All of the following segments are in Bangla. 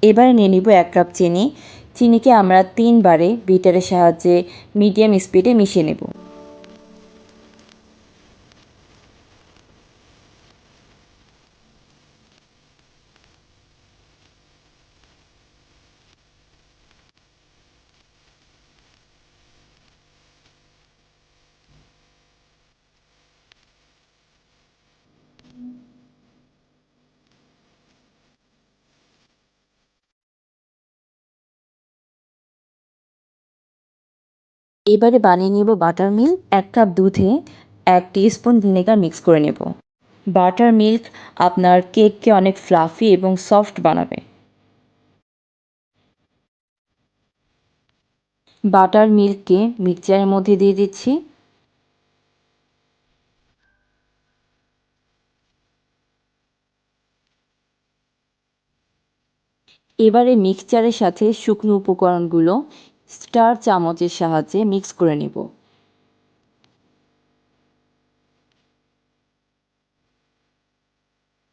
এবারে নিয়ে নিব 1 কাপ চিনি। চিনিকে আমরা 3 বারে বিটারের সাহায্যে মিডিয়াম স্পিডে মিশিয়ে নেব। এবারে বানিয়ে নেব বাটার মিল্ক। 1 কাপ দুধে 1 টিস্পুন ভিনেগার মিক্স করে নেব। বাটার মিল্ক আপনার কেককে অনেক ফ্লাফি এবং সফট বানাবে। বাটার মিল্ককে মিক্সচারের মধ্যে দিয়ে দিচ্ছি। এবারে মিক্সচারের সাথে শুকনো উপকরণগুলো স্টার চামচের সাহায্যে মিক্স করে নেব।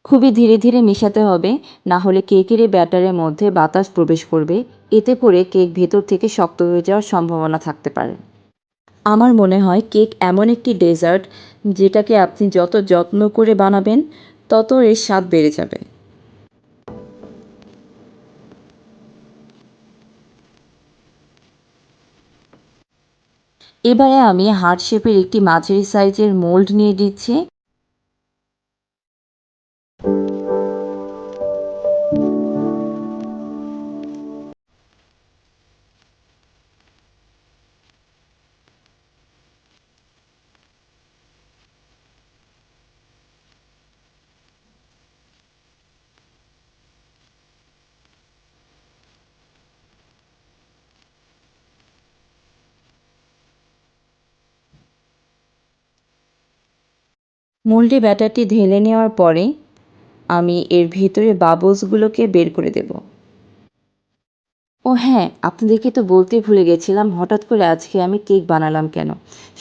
খুবই ধীরে ধীরে মেশাতে হবে, না হলে কেকের এই ব্যাটারের মধ্যে বাতাস প্রবেশ করবে। এতে করে কেক ভেতর থেকে শক্ত হয়ে যাওয়ার সম্ভাবনা থাকতে পারে। আমার মনে হয় কেক এমন একটি ডেজার্ট যেটাকে আপনি যত যত্ন করে বানাবেন তত এর স্বাদ বেড়ে যাবে। এবারে আমি হার্ট শেপের একটি মাঝারি সাইজের মোল্ড নিয়ে দিচ্ছি। মোল্ডে ব্যাটারটি ঢেলে নেওয়ার পরে আমি এর ভেতরে বাবলসগুলোকে বের করে দেব। ও হ্যাঁ, আপনাদেরকে তো বলতেই ভুলে গেছিলাম, হঠাৎ করে আজকে আমি কেক বানালাম কেন।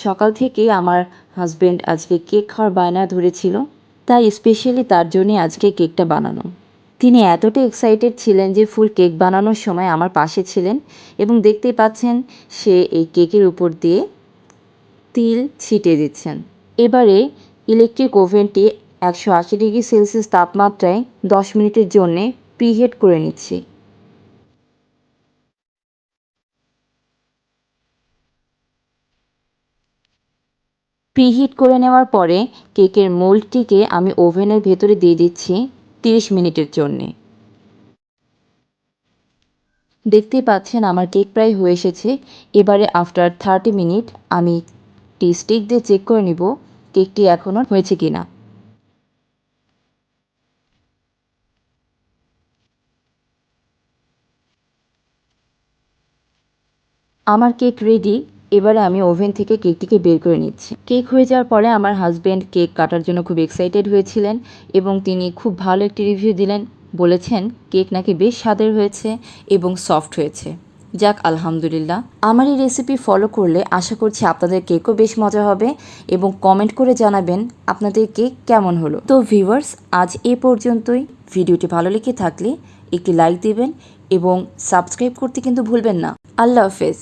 সকাল থেকেই আমার হাজব্যান্ড আজকে কেক খাওয়ার বায়না ধরেছিল, তাই স্পেশালি তার জন্যই আজকে কেকটা বানানো। তিনি এতটা এক্সাইটেড ছিলেন যে ফুল কেক বানানোর সময় আমার পাশে ছিলেন এবং দেখতেই পাচ্ছেন সে এই কেকের উপর দিয়ে তিল ছিটিয়ে দিচ্ছেন। এবারে ইলেকট্রিক ওভেনটি 180°C তাপমাত্রায় 10 মিনিটের জন্যে প্রিহিট করে নিচ্ছি। প্রিহিট করে নেওয়ার পরে কেকের মোল্ডটিকে আমি ওভেনের ভেতরে দিয়ে দিচ্ছি 30 মিনিটের জন্যে। দেখতেই পাচ্ছেন আমার কেক প্রায় হয়ে এসেছে। এবারে আফটার 30 মিনিট আমি একটি স্টিক দিয়ে চেক করে নিব কেকটি এখনও হয়েছে কিনা। আমার কেক রেডি। এবারে আমি ওভেন থেকে কেকটিকে বের করে নিচ্ছি। কেক হয়ে যাওয়ার পরে আমার হাজব্যান্ড কেক কাটার জন্য খুব এক্সাইটেড হয়েছিলেন এবং তিনি খুব ভালো একটি রিভিউ দিলেন। বলেছেন কেক নাকি বেশ স্বাদের হয়েছে এবং সফট হয়েছে। যাক আলহামদুলিল্লাহ। আমার এই রেসিপি ফলো করলে আশা করছি আপনাদের কেকও বেশ মজা হবে এবং কমেন্ট করে জানাবেন আপনাদের কেক কেমন হলো। তো ভিউয়ার্স, আজ এ পর্যন্তই। ভিডিওটি ভালো লেগে থাকলে একটি লাইক দিবেন এবং সাবস্ক্রাইব করতে কিন্তু ভুলবেন না। আল্লাহ হাফেজ।